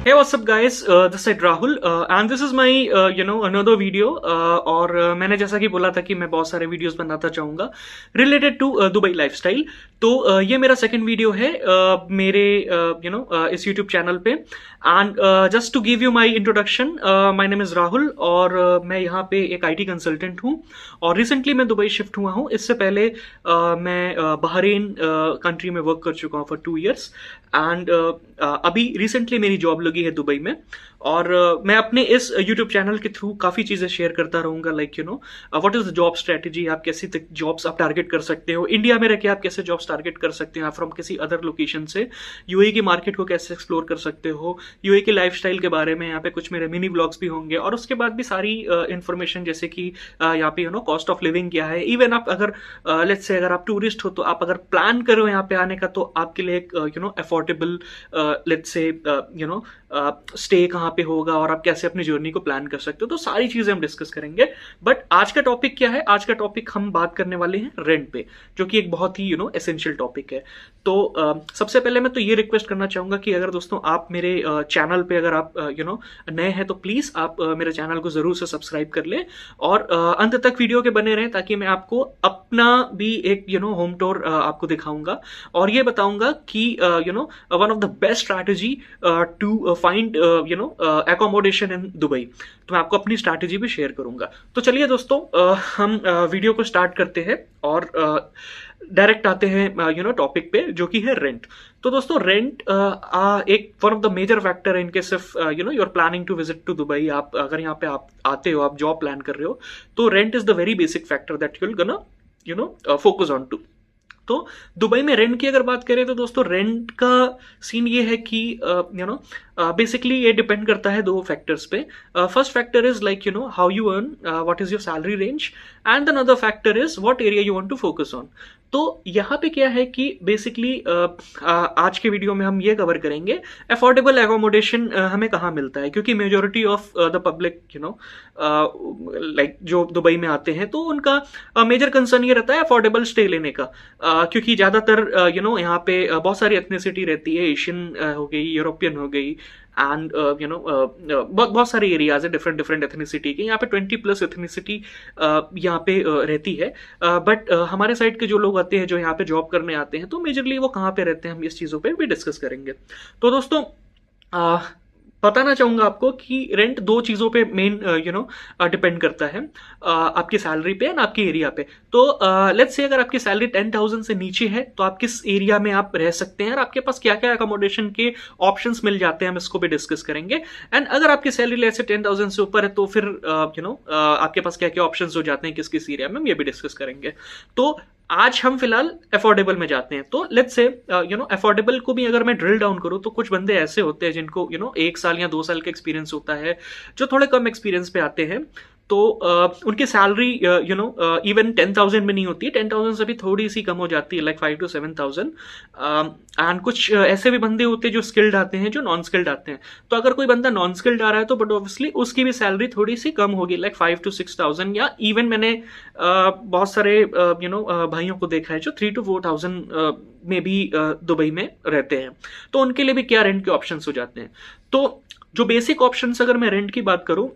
Hey, what's up guys? This is Rahul and this is my another video और मैंने जैसा कि बोला था कि मैं बहुत सारे वीडियोस बनाता चाहूँगा रिलेटेड टू दुबई लाइफस्टाइल। तो ये मेरा सेकंड वीडियो है मेरे इस यूट्यूब चैनल पे। And just to give you my introduction, my name is Rahul और मैं यहाँ पे एक आईटी कंसल्टेंट हूँ और रिसेंटली मैं दुबई शिफ्ट हुआ हूँ। इससे पहले मैं बहरीन कंट्री में वर्क कर चुका हूँ फॉर 2 years एंड अभी रिसेंटली मेरी जॉब लगी है दुबई में। और मैं अपने इस यूट्यूब चैनल के थ्रू काफ़ी चीज़ें शेयर करता रहूँगा, like what is the job strategy, आप कैसे तक जॉब्स आप टारगेट कर सकते हो इंडिया में रह के, आप कैसे जॉब्स टारगेट कर सकते हो फ्रॉम किसी अदर लोकेशन से, यूएई की मार्केट को कैसे एक्सप्लोर कर सकते हो, यूएई के लाइफस्टाइल के बारे में यहाँ पे कुछ मेरे मिनी ब्लॉग्स भी होंगे। और उसके बाद भी सारी इन्फॉर्मेशन जैसे कि यहाँ पे कॉस्ट ऑफ लिविंग क्या है। इवन आप अगर लेट्स से अगर आप टूरिस्ट हो तो आप अगर प्लान करो यहाँ पे आने का तो आपके लिए एक अफोर्डेबल लेट्स से स्टे कहाँ पे होगा और आप कैसे अपनी जर्नी को प्लान कर सकते हो। तो सारी चीजें हम डिस्कस करेंगे। बट आज का टॉपिक क्या है? आज का टॉपिक हम बात करने वाले हैं रेंट पे, जो कि एक बहुत ही एसेंशियल टॉपिक है। तो सबसे पहले मैं तो ये रिक्वेस्ट करना चाहूंगा कि अगर दोस्तों आप मेरे चैनल पे अगर आप नए हैं तो प्लीज आप मेरे चैनल को जरूर से सब्सक्राइब कर लें और अंत तक वीडियो के बने रहें, ताकि मैं आपको अपना भी एक होम टूर आपको दिखाऊंगा और ये बताऊंगा कि one of the best strategy to find accommodation in Dubai. तो मैं आपको अपनी स्ट्रैटेजी भी शेयर करूंगा। तो चलिए दोस्तों हम वीडियो को स्टार्ट करते हैं और डायरेक्ट आते हैं टॉपिक पे, जो कि है रेंट। तो दोस्तों रेंट एक one of the major factor है इनके सिर्फ you are planning to visit to Dubai. आप अगर यहाँ पे आप आते हो, आप जॉब प्लान कर रहे हो, तो rent is the very basic factor that you will gonna focus on to. तो दुबई में रेंट की अगर बात करें तो दोस्तों रेंट का सीन ये है कि बेसिकली ये डिपेंड करता है 2 फैक्टर्स पे। First factor is like how you earn, what is your salary range, and another factor is what area you want to focus on. तो यहाँ पे क्या है कि बेसिकली आज के वीडियो में हम ये कवर करेंगे अफोर्डेबल एकोमोडेशन हमें कहाँ मिलता है, क्योंकि majority of the public like जो दुबई में आते हैं तो उनका मेजर कंसर्न ये रहता है अफोर्डेबल स्टे लेने का, क्योंकि ज्यादातर यहाँ पे बहुत सारी एथनिसिटी रहती है, एशियन हो गई, यूरोपियन हो गई एंड बहुत सारे एरियाज है डिफरेंट एथनिसिटी के। यहाँ पे 20+ एथनिसिटी यहाँ पे रहती है। बट हमारे साइड के जो लोग आते हैं, जो यहाँ पे जॉब करने आते हैं, तो मेजरली वो कहाँ पे रहते हैं, हम इस चीज़ों पे भी डिस्कस करेंगे। तो दोस्तों बताना चाहूंगा आपको कि रेंट 2 चीजों पे मेन डिपेंड करता है, आपकी सैलरी पे एंड आपके एरिया पे। तो लेट्स से अगर आपकी सैलरी 10,000 से नीचे है तो आप किस एरिया में आप रह सकते हैं और आपके पास क्या क्या अकोमोडेशन के ऑप्शंस मिल जाते हैं, हम इसको भी डिस्कस करेंगे। एंड अगर आपकी सैलरी लेट्स से 10,000 से ऊपर है तो फिर आपके पास क्या क्या ऑप्शंस हो जाते हैं किस किस एरिया में, हम ये भी डिस्कस करेंगे। तो आज हम फिलहाल अफोर्डेबल में जाते हैं। तो लेट्स से अफोर्डेबल को भी अगर मैं ड्रिल डाउन करूं तो कुछ बंदे ऐसे होते हैं जिनको 1 साल या 2 साल का एक्सपीरियंस होता है, जो थोड़े कम एक्सपीरियंस पे आते हैं। तो उनकी सैलरी इवन 10,000 में नहीं होती है, 10,000 से भी थोड़ी सी कम हो जाती है, लाइक 5 to 7,000। एंड कुछ ऐसे भी बंदे होते हैं जो स्किल्ड आते हैं, जो नॉन स्किल्ड आते हैं। तो अगर कोई बंदा नॉन स्किल्ड आ रहा है तो बट ऑब्वियसली उसकी भी सैलरी थोड़ी सी कम होगी, लाइक 5 to 6,000, या इवन मैंने बहुत सारे भाइयों को देखा है जो 3 to 4,000 में भी दुबई में रहते हैं। तो उनके लिए भी क्या रेंट के ऑप्शंस हो जाते हैं। तो जो बेसिक ऑप्शंस अगर मैं रेंट की बात करूं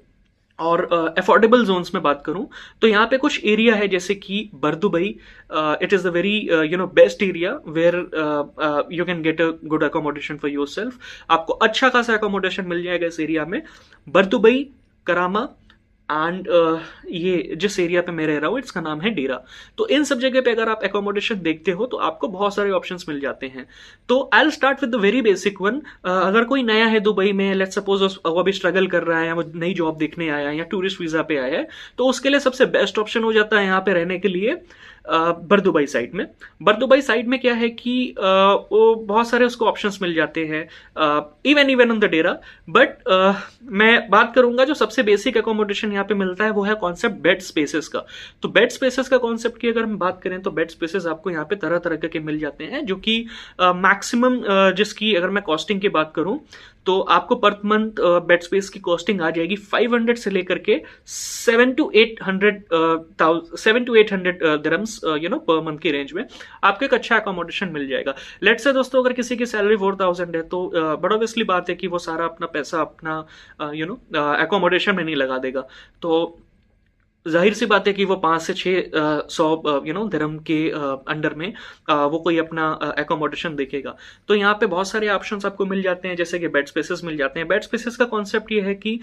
और अफोर्डेबल जोन्स में बात करूं तो यहाँ पे कुछ एरिया है जैसे कि Bur Dubai. It is the very best area where you can get a good accommodation for yourself. आपको अच्छा खासा अकोमोडेशन मिल जाएगा इस एरिया में, बरदुबई, करामा एंड ये जिस एरिया पे मैं रह रहा हूँ इसका नाम है डेरा। तो इन सब जगह पे अगर आप एकोमोडेशन देखते हो तो आपको बहुत सारे ऑप्शंस मिल जाते हैं। तो I will start with the very basic one. अगर कोई नया है दुबई में, लेट्स सपोज वो अभी स्ट्रगल कर रहा है या वो नई जॉब देखने आया है या टूरिस्ट वीजा पे आया है, तो उसके लिए सबसे बेस्ट ऑप्शन हो जाता है यहाँ पे रहने के लिए बरदुबई साइड में। बरदुबई साइड में क्या है कि वो बहुत सारे उसको ऑप्शंस मिल जाते हैं, even on the Dera. But मैं बात करूंगा जो सबसे बेसिक एकोमोडेशन यहाँ पे मिलता है वो है कॉन्सेप्ट बेड स्पेसेस का। तो बेड स्पेसेस का कॉन्सेप्ट की अगर हम बात करें तो बेड स्पेसेस आपको यहाँ पे तरह तरह के मिल जाते हैं, जो कि मैक्सिमम जिसकी अगर मैं कॉस्टिंग की बात करूं तो आपको पर मंथ बेड स्पेस की कॉस्टिंग आ जाएगी 500 से लेकर के 7 to 800 दिरहम्स पर मंथ की रेंज में आपको एक अच्छा अकोमोडेशन मिल जाएगा। लेट्स से दोस्तों अगर किसी की सैलरी 4000 है तो बड़ा ऑब्वियसली बात है कि वो सारा अपना पैसा अपना अकोमोडेशन में नहीं लगा देगा, तो जाहिर सी बात है कि वो 5 से 600 दिरहम के अंडर में वो कोई अपना एकोमोडेशन देखेगा। तो यहाँ पे बहुत सारे ऑप्शंस आपको मिल जाते हैं, जैसे कि बेड स्पेसेस मिल जाते हैं। बेड स्पेसेस का कॉन्सेप्ट ये है कि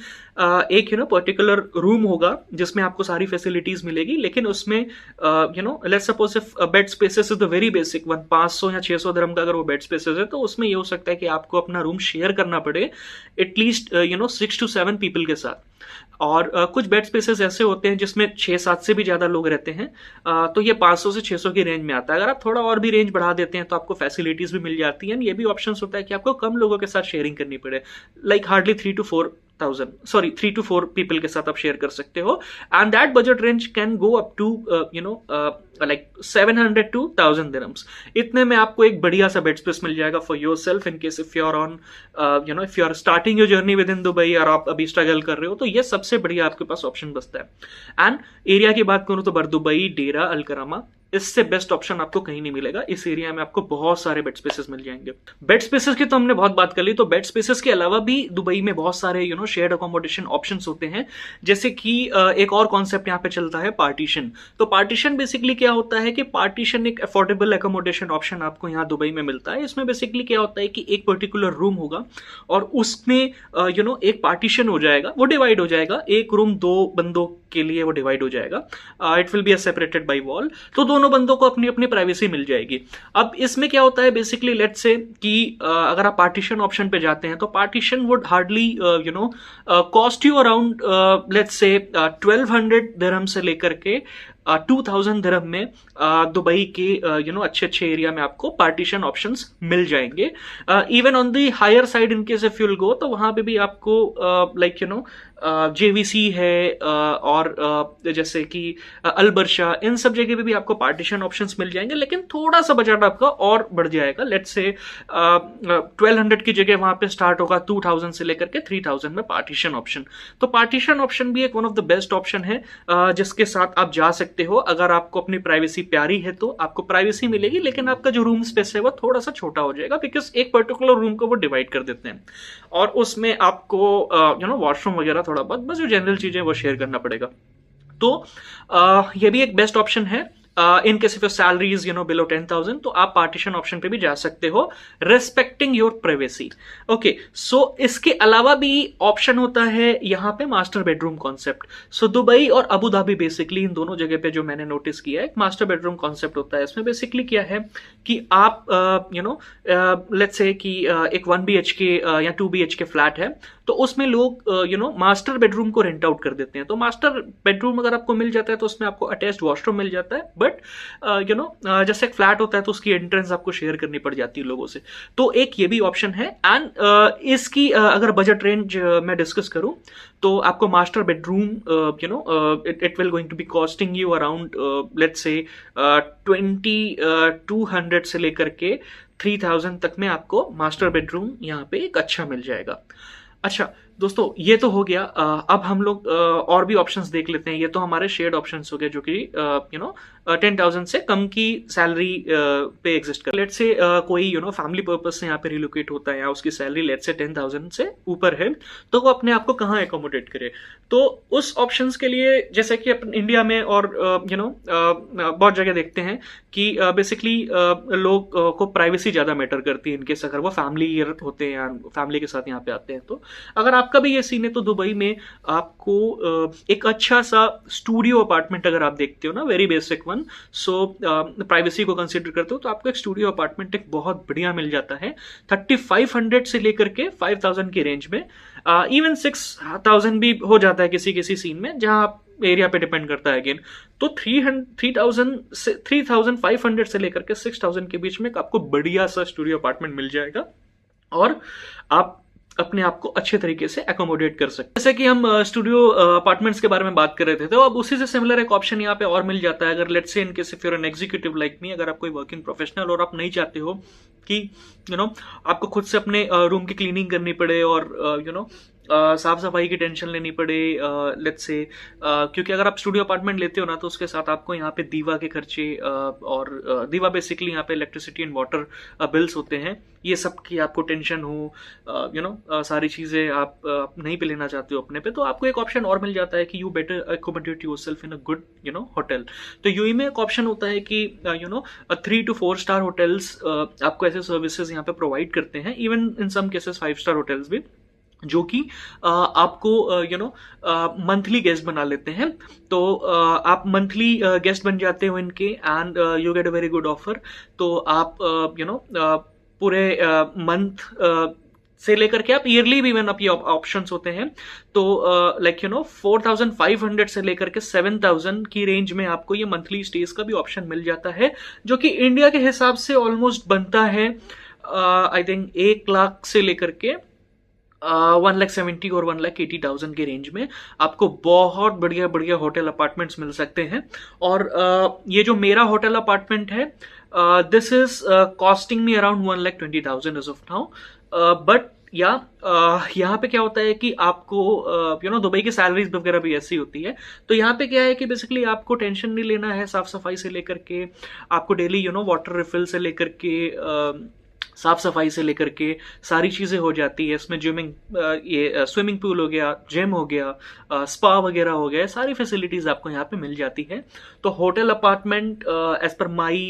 एक पर्टिकुलर रूम होगा जिसमें आपको सारी फैसिलिटीज मिलेगी, लेकिन उसमें let's suppose if bed spaces is the very basic one, 500 या 600 दिरहम का अगर वो बेड स्पेसेस है तो उसमें ये हो सकता है कि आपको अपना रूम शेयर करना पड़े एटलीस्ट 6 to 7 पीपल के साथ। और कुछ बेड स्पेसेस ऐसे होते हैं जिसमें 6-7 से भी ज्यादा लोग रहते हैं, तो ये 500 से 600 की रेंज में आता है। अगर आप थोड़ा और भी रेंज बढ़ा देते हैं तो आपको फैसिलिटीज भी मिल जाती हैं। ये भी ऑप्शन होता है कि आपको कम लोगों के साथ शेयरिंग करनी पड़े, लाइक हार्डली 3 to 4 पीपल के साथ आप शेयर कर सकते हो, and that budget range can go up to like 700 to 1000 dirhams. इतने में आपको एक बढ़िया सा बेड स्पेस मिल जाएगा for yourself in case if you are on if you are starting your journey with in Dubai और आप अभी स्ट्रगल कर रहे हो, तो ये सबसे बढ़िया आपके पास ऑप्शन बचता है। एंड एरिया की बात करूं तो बरदुबई, डेरा, अलकरामा, इससे बेस्ट ऑप्शन आपको कहीं नहीं मिलेगा। इस एरिया में आपको बहुत सारे बेड स्पेसेस मिल जाएंगे। बेड स्पेसेस की तो हमने बहुत बात कर ली, तो बेड स्पेसेस के अलावा भी दुबई में बहुत सारे शेयर्ड अकोमोडेशन ऑप्शंस होते हैं, जैसे कि एक और कॉन्सेप्ट यहाँ पे चलता है पार्टीशन। तो पार्टीशन बेसिकली क्या होता है कि पार्टीशन एक अफोर्डेबल अकोमोडेशन ऑप्शन आपको यहाँ दुबई में मिलता है। इसमें बेसिकली क्या होता है कि एक पर्टिकुलर रूम होगा और उसमें एक पार्टीशन हो जाएगा, वो डिवाइड हो जाएगा, एक रूम 2 बंदों के लिए वो डिवाइड हो जाएगा, it will be separated by wall, तो दोनों बंदों को अपनी अपनी प्राइवेसी मिल जाएगी। अब इसमें क्या होता है बेसिकली, लेट्स से कि अगर आप पार्टीशन ऑप्शन पे जाते हैं तो partition would hardly cost you around let's से 1200 दिरहम से लेकर के 2000 दिरहम में दुबई के अच्छे अच्छे एरिया में आपको पार्टीशन ऑप्शंस मिल जाएंगे। Even on the higher side in case if you will go, तो वहां पे भी आपको लाइक जेवीसी है और जैसे कि अलबर्शा, इन सब जगह पे भी आपको पार्टीशन ऑप्शंस मिल जाएंगे, लेकिन थोड़ा सा बजट आपका और बढ़ जाएगा। लेट्स से 1200 की जगह वहां पे स्टार्ट होगा 2000 से लेकर के 3000 में पार्टीशन ऑप्शन। तो पार्टीशन ऑप्शन भी एक one of the best option है जिसके साथ आप जा सकते हो। अगर आपको अपनी प्राइवेसी प्यारी है तो आपको प्राइवेसी मिलेगी, लेकिन आपका जो रूम स्पेस है वो थोड़ा सा छोटा हो जाएगा, बिकॉज एक पर्टिकुलर रूम को वो डिवाइड कर देते हैं और उसमें आपको वॉशरूम वगैरह थोड़ा बहुत बस जो जनरल चीजें वो शेयर करना पड़ेगा। तो ये भी एक बेस्ट ऑप्शन है। इन case if your salary is below 10,000 तो आप पार्टीशन ऑप्शन पे भी जा सकते हो, रेस्पेक्टिंग योर प्राइवेसी। ओके, सो इसके अलावा भी ऑप्शन होता है यहाँ पे master bedroom concept. So Dubai और अबू धाबी बेसिकली इन दोनों जगह पे जो मैंने नोटिस किया है, एक मास्टर बेडरूम कॉन्सेप्ट होता है। इसमें बेसिकली क्या है कि आप लेट्स से कि एक 1 BHK या 2 BHK फ्लैट है, तो उसमें लोग मास्टर बेडरूम को रेंट आउट कर देते हैं। तो मास्टर बेडरूम अगर आपको मिल जाता है तो उसमें आपको अटैच्ड वॉशरूम मिल जाता है, बट जैसे एक फ्लैट होता है तो उसकी एंट्रेंस आपको शेयर करनी पड़ जाती है लोगों से। तो एक ये भी ऑप्शन है। एंड इसकी अगर बजट रेंज मैं डिस्कस करूं तो आपको master bedroom it will going to be costing you around let's say 2200 से लेकर के 3000 तक में आपको मास्टर बेडरूम यहाँ पे एक अच्छा मिल जाएगा। अच्छा दोस्तों, ये तो हो गया। अब हम लोग और भी ऑप्शंस देख लेते हैं। ये तो हमारे शेयर्ड ऑप्शंस हो गए जो कि 10,000 से कम की सैलरी पे एग्जिस्ट कर। लेट्स से कोई फैमिली पर्पज से यहाँ पे रिलोकेट होता है या उसकी सैलरी लेट्स से 10,000 से ऊपर है, तो वो अपने आप को कहाँ एकोमोडेट करे। तो उस ऑप्शंस के लिए जैसे कि अपन इंडिया में और बहुत जगह देखते हैं कि बेसिकली लोग को प्राइवेसी ज्यादा मैटर करती है इनकेस अगर वो फैमिली होते हैं या फैमिली के साथ यहाँ पे आते हैं। तो अगर आपका भी ये सीन है तो दुबई में आपको एक अच्छा सा स्टूडियो अपार्टमेंट अगर आप देखते हो ना, वेरी बेसिक वन, सो प्राइवेसी को कंसीडर करते हो तो आपको एक स्टूडियो अपार्टमेंट एक बहुत बढ़िया मिल जाता है 3500 से लेकर के 5000 की रेंज में। इवन 6000 भी हो जाता है किसी किसी सीन में, जहां आप एरिया पे डिपेंड करता है अगेन। तो 3500 से लेकर के 6000 के बीच में आपको बढ़िया सा स्टूडियो अपार्टमेंट मिल जाएगा और आप अपने आप को अच्छे तरीके से एकोमोडेट कर सकते हैं। जैसे कि हम स्टूडियो अपार्टमेंट्स के बारे में बात कर रहे थे, तो अब उसी से सिमिलर एक ऑप्शन यहाँ पे और मिल जाता है। अगर let's say in case if you are an executive like me, अगर आप कोई वर्किंग प्रोफेशनल और आप नहीं चाहते हो कि आपको खुद से अपने रूम की क्लीनिंग करनी पड़े और साफ सफाई की टेंशन लेनी पड़े, लेट्स से क्योंकि अगर आप स्टूडियो अपार्टमेंट लेते हो ना तो उसके साथ आपको यहाँ पे दीवा के खर्चे और दीवा बेसिकली यहाँ पे इलेक्ट्रिसिटी एंड वाटर बिल्स होते हैं, ये सब की आपको टेंशन हो, सारी चीजें आप नहीं पे लेना चाहते हो अपने पे, तो आपको एक ऑप्शन और मिल जाता है कि you better accommodate yourself in a good hotel. तो यूएई में एक ऑप्शन होता है कि 3 to 4 स्टार होटल्स आपको ऐसे सर्विसेज यहाँ पे प्रोवाइड करते हैं, even in some cases 5 star hotels भी, जो कि आपको मंथली गेस्ट बना लेते हैं। तो आप मंथली गेस्ट बन जाते हो इनके and you get a very good offer. तो आप पूरे मंथ से लेकर के आप ईयरली भी इवन आप ये ऑप्शंस होते हैं, तो 4500 से लेकर के 7000 की रेंज में आपको ये मंथली स्टेज का भी ऑप्शन मिल जाता है, जो कि इंडिया के हिसाब से ऑलमोस्ट बनता है आई थिंक 1 लाख से लेकर के 1,70,000 और 1,80,000 के रेंज में आपको बहुत बढ़िया बढ़िया होटल अपार्टमेंट्स मिल सकते हैं। और ये जो मेरा होटल अपार्टमेंट है, this is costing me around 1,20,000 as of now. But यहाँ पे क्या होता है कि आपको दुबई की सैलरीज वगैरह भी ऐसी होती है, तो यहाँ पे क्या है कि बेसिकली आपको टेंशन नहीं लेना है साफ सफाई से लेकर के, आपको डेली वाटर रिफिल से लेकर के साफ सफाई से लेकर के सारी चीजें हो जाती है इसमें। जिमिंग, ये स्विमिंग पूल हो गया, जिम हो गया, स्पा वगैरह हो गया, सारी फैसिलिटीज आपको यहाँ पे मिल जाती है। तो hotel apartment as per my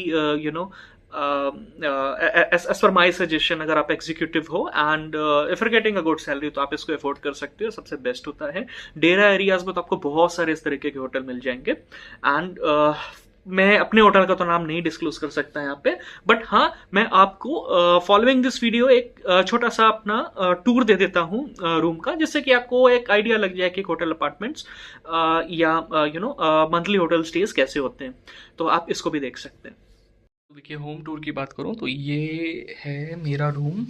as per my suggestion, अगर आप एग्जीक्यूटिव हो and if you getting a good salary तो आप इसको अफोर्ड कर सकते हो, सबसे बेस्ट होता है। डेरा एरियाज में तो आपको बहुत सारे इस तरीके के होटल मिल जाएंगे एंड मैं अपने होटल का तो नाम नहीं डिस्क्लोज कर सकता यहाँ पे, बट हाँ मैं आपको फॉलोइंग दिस वीडियो एक छोटा सा अपना टूर दे देता हूँ रूम का, जिससे कि आपको एक आइडिया लग जाए कि होटल अपार्टमेंट्स या मंथली होटल स्टेज कैसे होते हैं, तो आप इसको भी देख सकते हैं। तो देखिए, होम टूर की बात करूँ तो ये है मेरा रूम,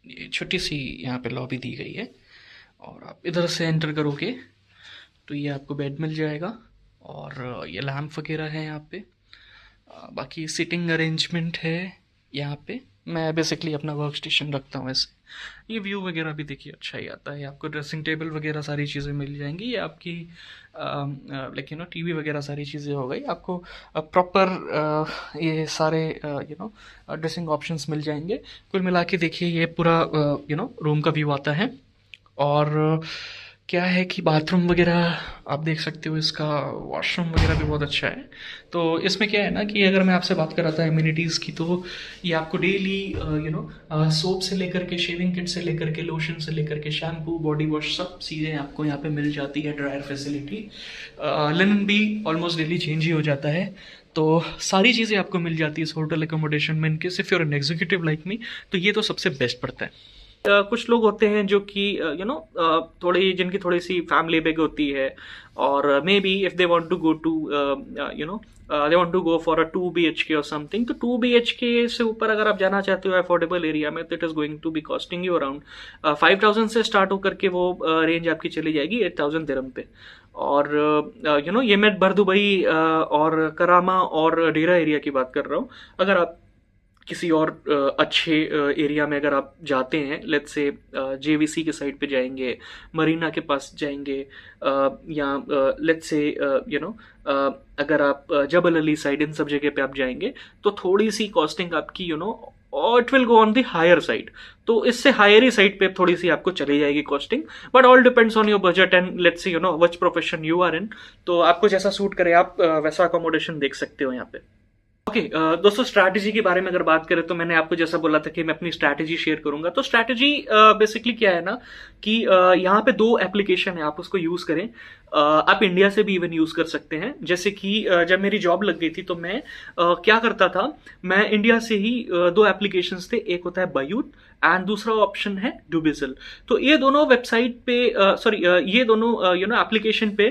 ये छोटी सी यहाँ पे लॉबी दी गई है और आप इधर से एंटर करोगे तो ये आपको बेड मिल जाएगा और ये लैम्प वगैरह है यहाँ पे। बाकी सिटिंग अरेंजमेंट है यहाँ पे, मैं बेसिकली अपना वर्क स्टेशन रखता हूँ ऐसे। ये व्यू वगैरह भी देखिए अच्छा ही आता है, आपको ड्रेसिंग टेबल वगैरह सारी चीज़ें मिल जाएंगी, ये आपकी लाइक टीवी वगैरह सारी चीज़ें हो गई, आपको प्रॉपर ये सारे ड्रेसिंग ऑप्शंस मिल जाएंगे। कुल मिला के देखिए ये पूरा रूम का व्यू आता है। और क्या है कि बाथरूम वगैरह आप देख सकते हो, इसका वॉशरूम वगैरह भी बहुत अच्छा है। तो इसमें क्या है ना कि अगर मैं आपसे बात कर रहा था इम्यूनिटीज़ की, तो ये आपको डेली सोप से लेकर के, शेविंग किट से लेकर के, लोशन से लेकर के, शैम्पू, बॉडी वॉश, सब चीज़ें आपको यहाँ पे मिल जाती है। ड्रायर फैसिलिटी, लिनन भी ऑलमोस्ट डेली चेंज ही हो जाता है। तो सारी चीज़ें आपको मिल जाती है इस होटल एकोमोडेशन में। In case if you're an executive like me तो ये तो सबसे बेस्ट पड़ता है। कुछ लोग होते हैं जो कि थोड़ी, जिनकी थोड़ी सी फैमिली बिग होती है और maybe if they want to go to they want to go for a 2 BHK और समथिंग, तो 2 BHK से ऊपर अगर आप जाना चाहते हो अफोर्डेबल एरिया में, तो it is going to be costing you around 5,000 से स्टार्ट होकर के वो रेंज आपकी चली जाएगी 8,000 दिरहम पे। और ये मैं भर दुबई और करामा और डेरा एरिया की बात कर रहा हूँ। अगर आप किसी और अच्छे एरिया में अगर आप जाते हैं, लेट्स से JVC के साइड पे जाएंगे, मरीना के पास जाएंगे, या लेट्स से अगर आप जबल अली साइड, इन सब जगह पे आप जाएंगे, तो थोड़ी सी कॉस्टिंग आपकी और it will go on the higher side, तो इससे हायर ही साइड पे थोड़ी सी आपको चली जाएगी costing. But all depends on your budget and let's say which profession you are in, तो आपको जैसा सूट करे आप वैसा अकोमोडेशन देख सकते हो यहाँ पे। ओके, दोस्तों स्ट्रैटेजी के बारे में अगर बात करें तो मैंने आपको जैसा बोला था कि मैं अपनी स्ट्रैटेजी शेयर करूंगा। तो स्ट्रैटेजी बेसिकली क्या है ना कि यहाँ पे 2 एप्लीकेशन है, आप उसको यूज करें। आप इंडिया से भी इवन यूज कर सकते हैं। जैसे कि जब मेरी जॉब लग गई थी तो मैं क्या करता था, मैं इंडिया से ही 2 एप्लीकेशंस थे, एक होता है बायूट एंड दूसरा ऑप्शन है डुबिजल। तो ये दोनों वेबसाइट पे ये दोनों एप्लीकेशन पे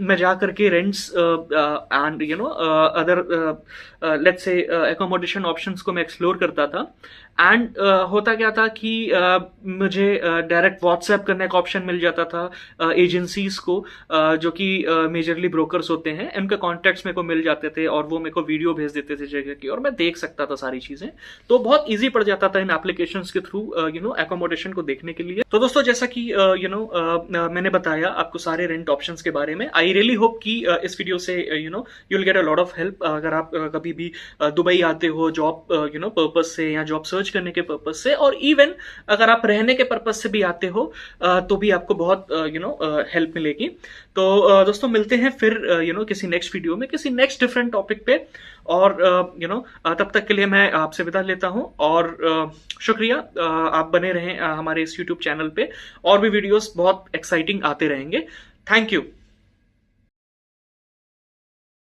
मैं जा करके rents and other let's say accommodation options को मैं एक्सप्लोर करता था। एंड होता क्या था कि मुझे डायरेक्ट व्हाट्सएप करने का ऑप्शन मिल जाता था एजेंसीज को, जो कि मेजरली ब्रोकर्स होते हैं, उनके कॉन्टैक्ट्स मेरे को मिल जाते थे और वो मेरे को वीडियो भेज देते थे जगह की, और मैं देख सकता था सारी चीजें। तो बहुत ईजी पड़ जाता था इन एप्लीकेशंस के थ्रू एकोमोडेशन को देखने के लिए। तो दोस्तों, जैसा कि मैंने बताया आपको सारे रेंट ऑप्शंस के बारे में, आई रियली होप कि इस वीडियो से you will get a lot of help. अगर आप कभी भी दुबई आते हो जॉब पर्पज से या जॉब सर्च करने के पर्पज से, और इवन अगर आप रहने के पर्पज से भी आते हो तो भी आपको बहुत हेल्प मिलेगी। तो दोस्तों, मिलते हैं फिर किसी नेक्स्ट वीडियो में, किसी नेक्स्ट डिफरेंट टॉपिक पे, और तब तक के लिए मैं आपसे विदा लेता हूं। और शुक्रिया, आप बने रहें हमारे इस यूट्यूब चैनल पे, और भी वीडियोस बहुत एक्साइटिंग आते रहेंगे। Thank you.